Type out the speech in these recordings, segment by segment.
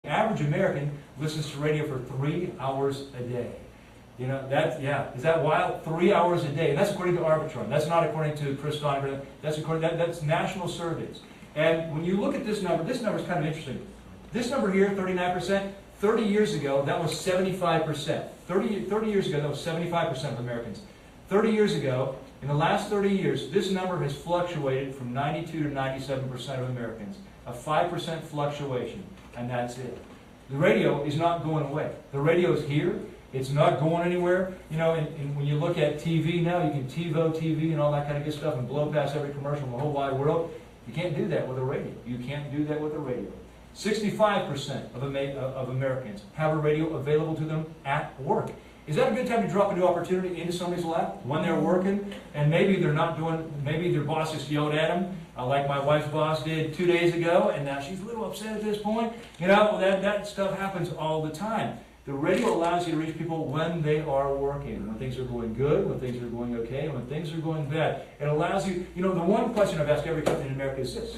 The average American listens to radio for 3 hours a day. You know, that's, yeah, is that wild? 3 hours a day. And that's according to Arbitron. That's not according to Stonick. That's national surveys. And when you look at this number is kind of interesting. This number here, 39%, 30 years ago, that was 75%. 30 years ago, that was 75% of Americans. 30 years ago, in the last 30 years, this number has fluctuated from 92 to 97% of Americans. A 5% fluctuation, and that's it. The radio is not going away. The radio is here. It's not going anywhere. You know, and when you look at TV now, you can TiVo TV and all that kind of good stuff and blow past every commercial in the whole wide world. You can't do that with a radio. You can't do that with a radio. 65% of Americans have a radio available to them at work. Is that a good time to drop a new opportunity into somebody's lap when they're working and maybe they're not doing, maybe their boss just yelled at them, like my wife's boss did 2 days ago, and now she's a little upset at this point. You know, that stuff happens all the time. The radio allows you to reach people when they are working, when things are going good, when things are going okay, and when things are going bad. It allows you, you know, the one question I've asked every company in America is this.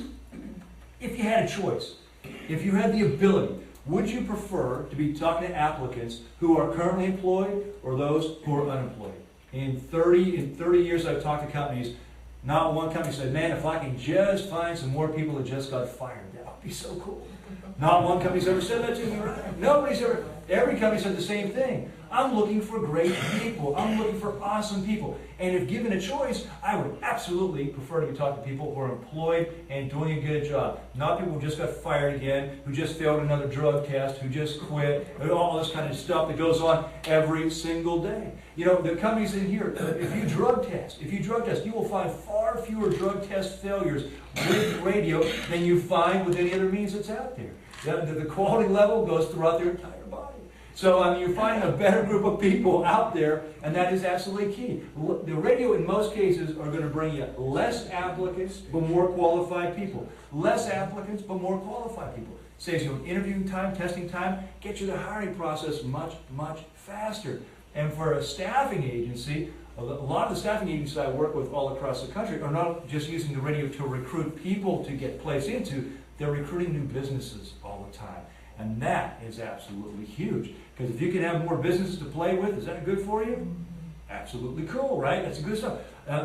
If you had a choice, if you had the ability, would you prefer to be talking to applicants who are currently employed or those who are unemployed? In 30 years I've talked to companies, not one company said, man, if I can just find some more people that just got fired, that would be so cool. Not one company's ever said that to me, right? Nobody's ever. Every company said the same thing. I'm looking for great people. I'm looking for awesome people. And if given a choice, I would absolutely prefer to be talking to people who are employed and doing a good job. Not people who just got fired again, who just failed another drug test, who just quit, and all this kind of stuff that goes on every single day. You know, the companies in here, if you drug test, you will find far fewer drug test failures with radio than you find with any other means that's out there. The quality level goes throughout their entire body. So I mean, you're finding a better group of people out there, and that is absolutely key. The radio, in most cases, are going to bring you less applicants, but more qualified people. Less applicants, but more qualified people. Saves you interviewing time, testing time, gets you the hiring process much, much faster. And for a staffing agency, a lot of the staffing agencies I work with all across the country are not just using the radio to recruit people to get placed into, they're recruiting new businesses all the time. And that is absolutely huge. Because if you can have more businesses to play with, is that good for you? Absolutely cool, right? That's good stuff.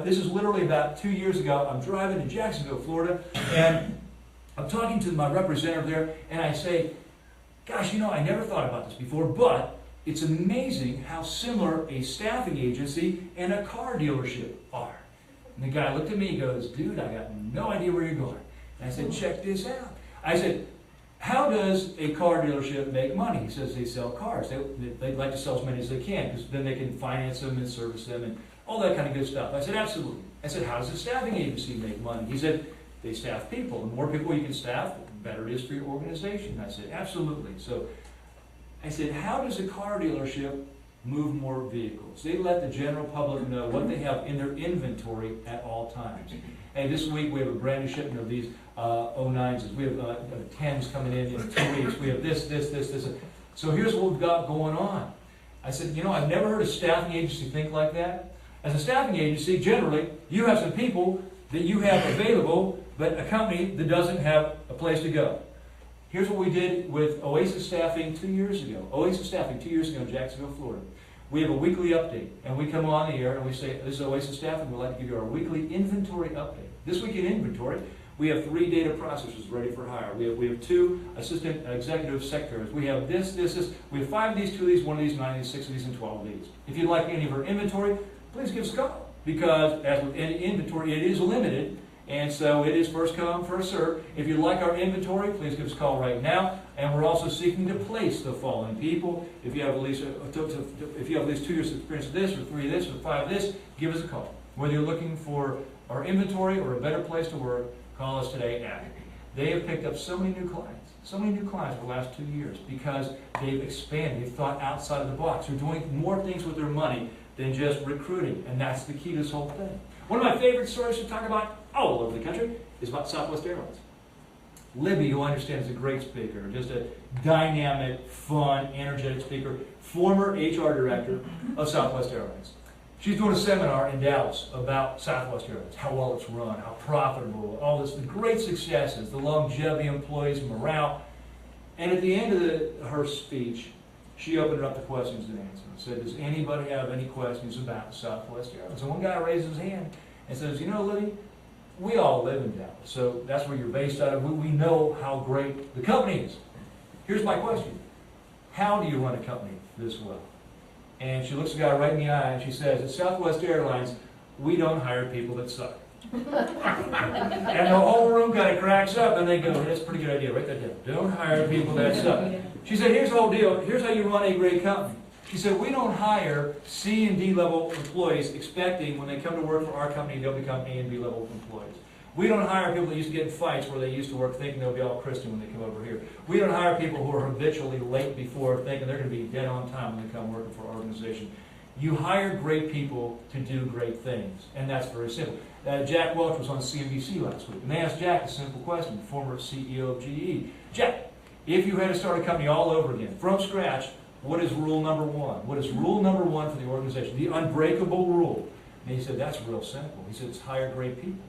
This is literally about 2 years ago. I'm driving to Jacksonville, Florida, and I'm talking to my representative there, and I say, gosh, you know, I never thought about this before, but it's amazing how similar a staffing agency and a car dealership are. And the guy looked at me and goes, dude, I got no idea where you're going. And I said, check this out. I said, how does a car dealership make money? He says they sell cars. They'd like to sell as many as they can because then they can finance them and service them and all that kind of good stuff. I said, absolutely. I said, how does a staffing agency make money? He said, they staff people. The more people you can staff, the better it is for your organization. I said, absolutely. So I said, how does a car dealership move more vehicles? They let the general public know what they have in their inventory at all times. And this week we have a brand new shipment of these 09s. We have 10s coming in 2 weeks. We have this. So here's what we've got going on. I said, you know, I've never heard a staffing agency think like that. As a staffing agency, generally, you have some people that you have available, but a company that doesn't have a place to go. Here's what we did with Oasis Staffing 2 years ago. Oasis Staffing 2 years ago in Jacksonville, Florida. We have a weekly update, and we come on the air and we say, this is Oasis Staffing, we'd like to give you our weekly inventory update. This week in inventory, we have 3 data processors ready for hire. We have 2 assistant executive secretaries. We have this. We have 5 of these, 2 of these, 1 of these, 9 of these, 6 of these, and 12 of these. If you'd like any of our inventory, please give us a call. Because as with any inventory, it is limited. And so it is first come, first serve. If you like our inventory, please give us a call right now. And we're also seeking to place the following people. If you have at least 2 years experience of this, or 3 of this, or 5 of this, give us a call. Whether you're looking for our inventory or a better place to work, call us today at. They have picked up so many new clients for the last 2 years because they've expanded, they've thought outside of the box. They're doing more things with their money than just recruiting. And that's the key to this whole thing. One of my favorite stories to talk about all over the country is about Southwest Airlines. Libby, who I understand is a great speaker, just a dynamic, fun, energetic speaker, former HR director of Southwest Airlines. She's doing a seminar in Dallas about Southwest Airlines, how well it's run, how profitable, all this, the great successes, the longevity of employees, morale. And at the end of her speech, she opened up to questions and answers. Said, does anybody have any questions about Southwest Airlines? And one guy raised his hand and says, you know, Libby, we all live in Dallas, so that's where you're based out of. We know how great the company is. Here's my question. How do you run a company this well? And she looks the guy right in the eye and she says, at Southwest Airlines, we don't hire people that suck. And the whole room kind of cracks up and they go, that's a pretty good idea, write that down. Don't hire people that suck. She said, here's the whole deal. Here's how you run a great company. She said, we don't hire C and D level employees expecting when they come to work for our company, they'll become A and B level employees. We don't hire people that used to get in fights where they used to work thinking they'll be all Christian when they come over here. We don't hire people who are habitually late before thinking they're going to be dead on time when they come working for our organization. You hire great people to do great things, and that's very simple. Jack Welch was on CNBC last week, and they asked Jack a simple question, the former CEO of GE. Jack, if you had to start a company all over again, from scratch, what is rule number one? What is rule number one for the organization? The unbreakable rule. And he said, that's real simple. He said, it's hire great people.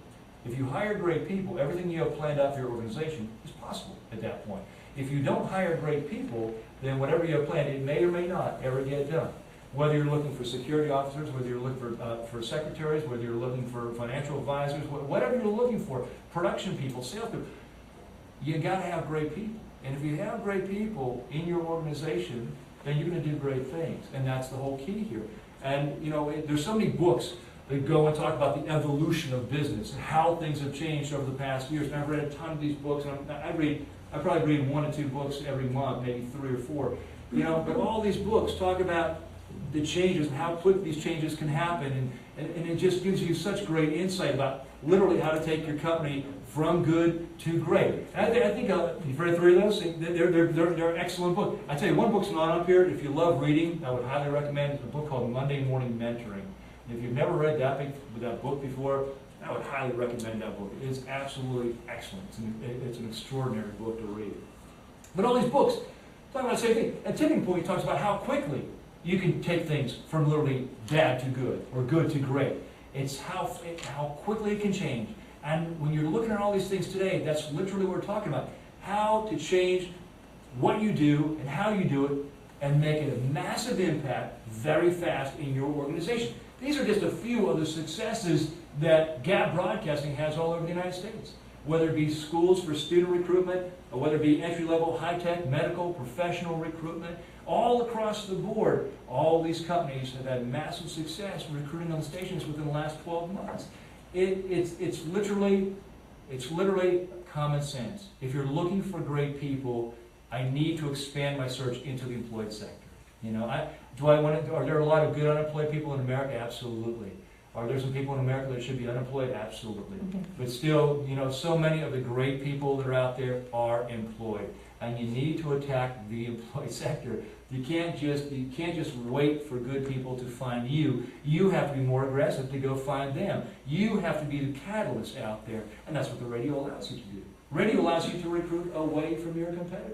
If you hire great people, everything you have planned out for your organization is possible at that point. If you don't hire great people, then whatever you have planned, it may or may not ever get done. Whether you're looking for security officers, whether you're looking for secretaries, whether you're looking for financial advisors, whatever you're looking for, production people, sales people, you got to have great people. And if you have great people in your organization, then you're going to do great things. And that's the whole key here. And, you know, there's so many books that go and talk about the evolution of business and how things have changed over the past years. And I've read a ton of these books. And I probably read 1 or 2 books every month, maybe 3 or 4. You know, but all these books talk about the changes and how quick these changes can happen. And it just gives you such great insight about literally how to take your company from good to great. And I think you've read 3 of those. They're excellent books. I tell you, one book's not up here. If you love reading, I would highly recommend a book called Monday Morning Mentoring. And if you've never read that book before, I would highly recommend that book. It is absolutely excellent. It's an extraordinary book to read. But all these books talk about the same thing. At Tipping Point, he talks about how quickly you can take things from literally bad to good or good to great. It's how quickly it can change. And when you're looking at all these things today, that's literally what we're talking about. How to change what you do and how you do it and make it a massive impact very fast in your organization. These are just a few of the successes that Gap Broadcasting has all over the United States. Whether it be schools for student recruitment, or whether it be entry-level, high-tech, medical, professional recruitment, all across the board, all these companies have had massive success recruiting on the stations within the last 12 months. It's literally common sense. If you're looking for great people, I need to expand my search into the employed sector. You know, are there a lot of good unemployed people in America? Absolutely. Are there some people in America that should be unemployed? Absolutely. But still, you know, so many of the great people that are out there are employed. And you need to attack the employed sector. You can't just wait for good people to find you. You have to be more aggressive to go find them. You have to be the catalyst out there. And that's what the radio allows you to do. Radio allows you to recruit away from your competitors.